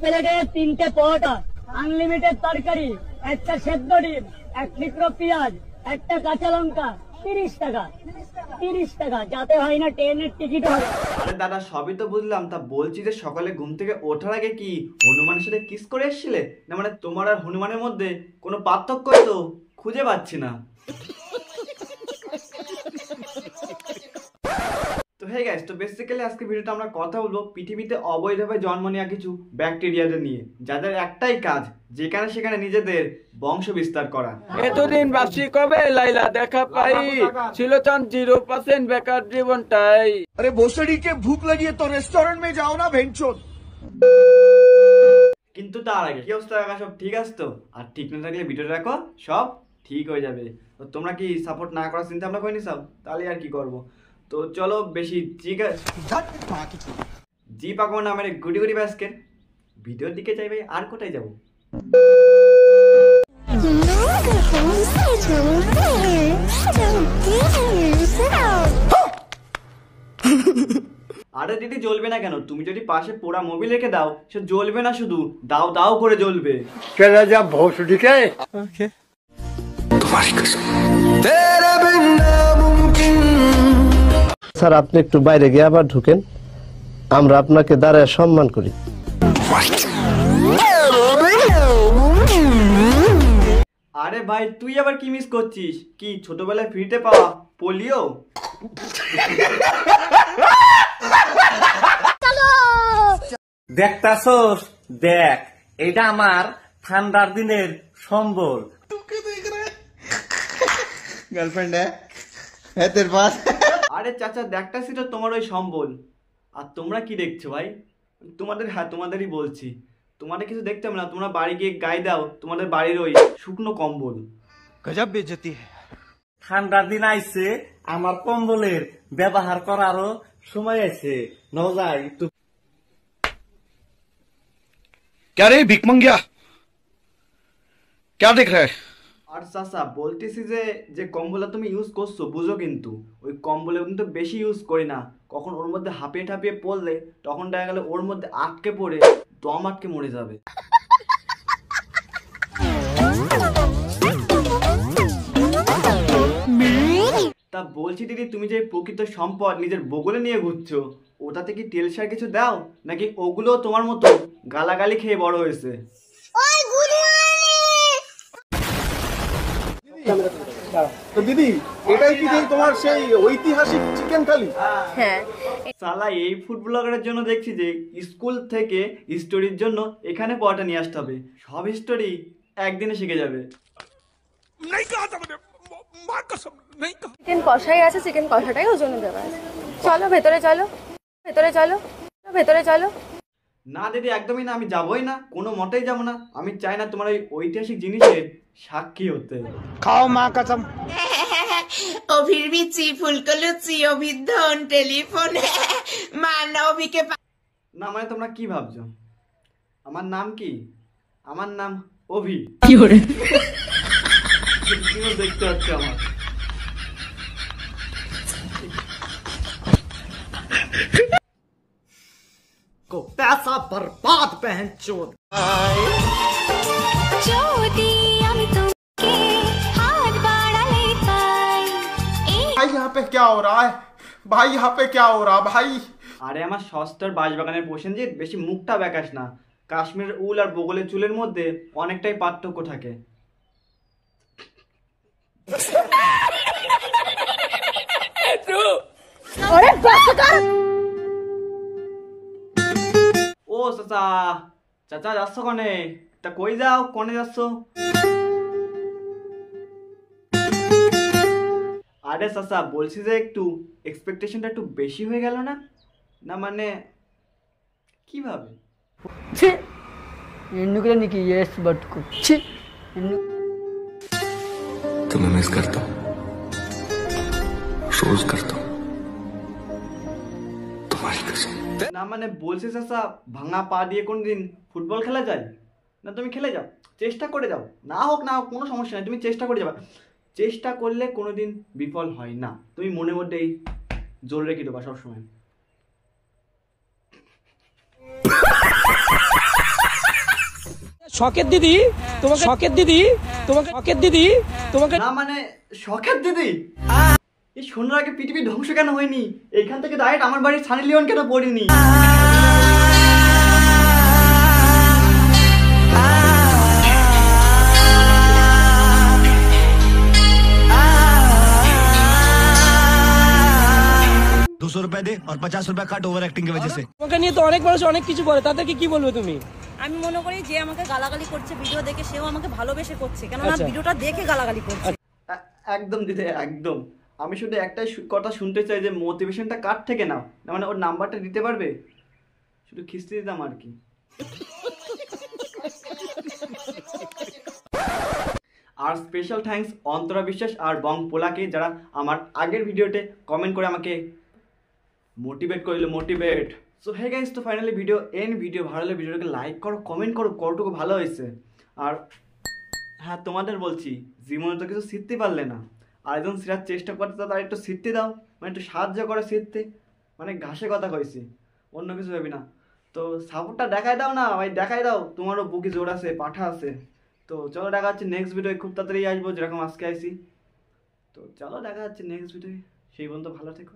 প্লেটে 3টে পরোটা, আনলিমিটেড তরকারি, একটা সেদ্ধ ডিম, 1 টুকরো পেঁয়াজ, একটা কাঁচা লঙ্কা, 30 টাকা। 30 টাকা, যাতে হয় না ট্রেনের টিকিট হবে। আরে দাদা সবই তো বুঝলাম, তা বলছি যে সকালে ঘুম থেকে ওঠার আগে কি হনুমানের সাথে কিস করে এসেছিলে? না মানে তোমার আর হনুমানের মধ্যে কোনো পার্থক্য তো খুঁজে পাচ্ছি না। তো হে গাইস, তো বেসিক্যালি আজকে ভিডিওটা আমরা কথা বলবো পৃথিবীতে অবৈধভাবে জন্ম নেওয়া কিছু ব্যাকটেরিয়াদের নিয়ে, যাদের একটাই কাজ যেখানে সেখানে নিজেদের বংশ বিস্তার করা। এতদিন বাসি কবে লাইলা দেখা পাই, ছিল চান 0% বেকার জীবনটাই। अरे भोसड़ी के भूख लगी है तो रेस्टोरेंट में जाओ ना भेंचोद। কিন্তু তার আগে কি অবস্থা কাকা, সব ঠিক আছে তো? আর ঠিক না থাকলে ভিডিওটা দেখো, সব ঠিক হয়ে যাবে। তো তোমরা কি সাপোর্ট না করার চিন্তা ভাবনা করে নিছাও? তাহলে আর কি করবো। তো চলো বেশি জি পাকো নামের গুটি গুটি ব্যাসকেট ভিডিওর দিকে চাইবে, আর কোথায় যাবো? আরে দিদি জ্বলবে না কেন? তুমি যদি পাশে পোড়া মোবিল রেখে দাও, সে জ্বলবে না, শুধু দাও দাও করে জ্বলবে। चला जा भोसड़ी के। স্যার আপনি একটু বাইরে গিয়ে আবার ঢুকেন, আমরা আপনাকে দাঁড়ায় সম্মান করি। আরে ভাই তুই আবার কি মিস করছিস? কি ছোটবেলায় ফ্রিতে পাওয়া পোলিও? দেখতাছস? দেখ, এটা আমার ঠান্ডার দিনের সম্বল। गर्लफ्रेंड है तेरे पास? আরে চাচা দেখতাছি তো তোমার ওই সম্বল। আর তোমরা কি দেখছো ভাই? তোমাদের, হ্যাঁ তোমাদেরই বলছি, তোমাদের কিছু দেখতে হবে না, তোমরা বাড়ি গিয়ে গায়ে দাও তোমাদের বাড়ির ওই শুকনো কম্বল। गजब बेइज्जती है। ঠান্ডার দিন আইছে, আমার কম্বলের ব্যবহার করারও সময় আছে। নজাই একটু क्या रे भिख मंगिया, क्या देख रहा है? আর চাচা বলতেছি যে যে কম্বলটা তুমি ইউজ করছো বুঝো, কিন্তু ওই কম্বলে কিন্তু বেশি ইউজ করি না। কখন ওর মধ্যে হাঁপিয়ে ঠাপিয়ে পড়লে তখন দেখা গেলে ওর মধ্যে আটকে পড়ে দম আটকে মরে যাবে। তা বলছি দিদি, তুমি যে প্রকৃত সম্পদ নিজের বগলে নিয়ে ঘুরছো, ওটাতে কি তেল সার কিছু দাও, নাকি ওগুলো তোমার মতো গালাগালি খেয়ে বড় হয়েছে? तो दीदी এটাই কি তোমার সেই ঐতিহাসিক চিকেন থালি? হ্যাঁ, সালা এই ফুড ব্লগারের জন্য দেখছি যে স্কুল থেকে স্টোরির জন্য এখানে পড়াটা নিয়ে আসতে হবে। সব স্টোরি একদিনে শিখে যাবে। চিকেন কষাই আছে, চিকেন কষাটাই ওর জন্য দেওয়া আছে। চলো ভেতরে চলো, ভেতরে চলো, ভেতরে চলো। না দিদি একদমই না, আমি যাবোই না, কোনো মতেই যাবো না। আমি চাই না তোমার ওই ঐতিহাসিক জিনিসের সাক্ষী হতে। খাও মা কসম। অভির বিচি ফুলকো লুচি অভির ধন টেলিফোন মান অভিকে না মানে তোমরা কি ভাবছো? আমার নাম কি? আমার নাম অভি। কি করে তুমিও দেখতে পাচ্ছ আমার। को पैसा बर्बाद पहन चोद। भाई यहाँ पे क्या हो रहा है? भाई यहाँ पे क्या हो रहा है भाई? আরে আমার সস্তার বাঁশবাগানের প্রসেনজিৎ, বেশি মুখটা বেকাস না। কাশ্মীরের উল আর বগলের চুলের মধ্যে অনেকটাই পার্থক্য থাকে। ও চাচা, চাচা যাচ্ছ কনে? তা কই যাও, কনে যাচ্ছ? আরে চাচা বলছি যে একটু এক্সপেকটেশনটা একটু বেশি হয়ে গেল না? না মানে কিভাবে? ఎందుకులే నీకు ఏస్ బట్టుకు ఛీ तुम्हें मिस करता हूँ, रोज करता हूँ, तुम्हारी कसम। না মানে বলছি চাচা, ভাঙা পা দিয়ে কোনদিন ফুটবল খেলা যায় না? তুমি খেলে যাও, চেষ্টা করে যাও, না হোক না হোক কোনো সমস্যা নেই, তুমি চেষ্টা করে যাবা। চেষ্টা করলে কোনোদিন বিফল হয় না, তুমি মনের মধ্যেই জোর রেখে দেবা সবসময়। শখের দিদি তোমাকে না মানে শখের দিদি, এই শোনার আগে পৃথিবী ধ্বংস কেন হয়নি? এইখান থেকে ডাইরেক্ট আমার বাড়ির সানি লিওন কেন পড়িনি? তোমাকে নিয়ে তো অনেক মানুষ অনেক কিছু বলে, তাদেরকে কি বলবে তুমি? আমি মনে করি যে আমাকে গালাগালি করছে ভিডিও দেখে, সেও আমাকে ভালোবেসে করছে, কেননা ভিডিওটা দেখে গালাগালি করছে। একদম দিদি একদম। আমি শুধু একটাই কথা শুনতে চাই যে মোটিভেশনটা কার থেকে নাও, না মানে ওর নাম্বারটা দিতে পারবে? শুধু খিস্তি দিতাম আর কি। আর স্পেশাল থ্যাঙ্কস অন্তরা বিশ্বাস আর বং পোলাকে, যারা আমার আগের ভিডিওতে কমেন্ট করে আমাকে মোটিভেট করলো, মোটিভেট। সো হে গাইস, তো ফাইনালি ভিডিও ভালো লাগলে ভিডিওটাকে লাইক করো, কমেন্ট করো কতটুকু ভালো হয়েছে। আর হ্যাঁ, তোমাদের বলছি, জীবনে তো কিছু শিখতে পারলে না, আর একজন শেখার চেষ্টা করতে তার একটু শিখতে দাও, মানে একটু সাহায্য করে শিখতে, মানে ঘাসে কথা কইছি, অন্য কিছু ভাবি না। তো সাপোর্টটা দেখাই দাও না ভাই, দেখাই দাও, তোমারও বুকে জোর আছে, পাঠা আছে। তো চলো দেখা যাচ্ছে নেক্সট ভিডিও, খুব তাড়াতাড়ি আসবো যেরকম আজকে আইসি। তো চলো দেখা যাচ্ছে নেক্সট ভিডিও, সেই পর্যন্ত ভালো থেকো।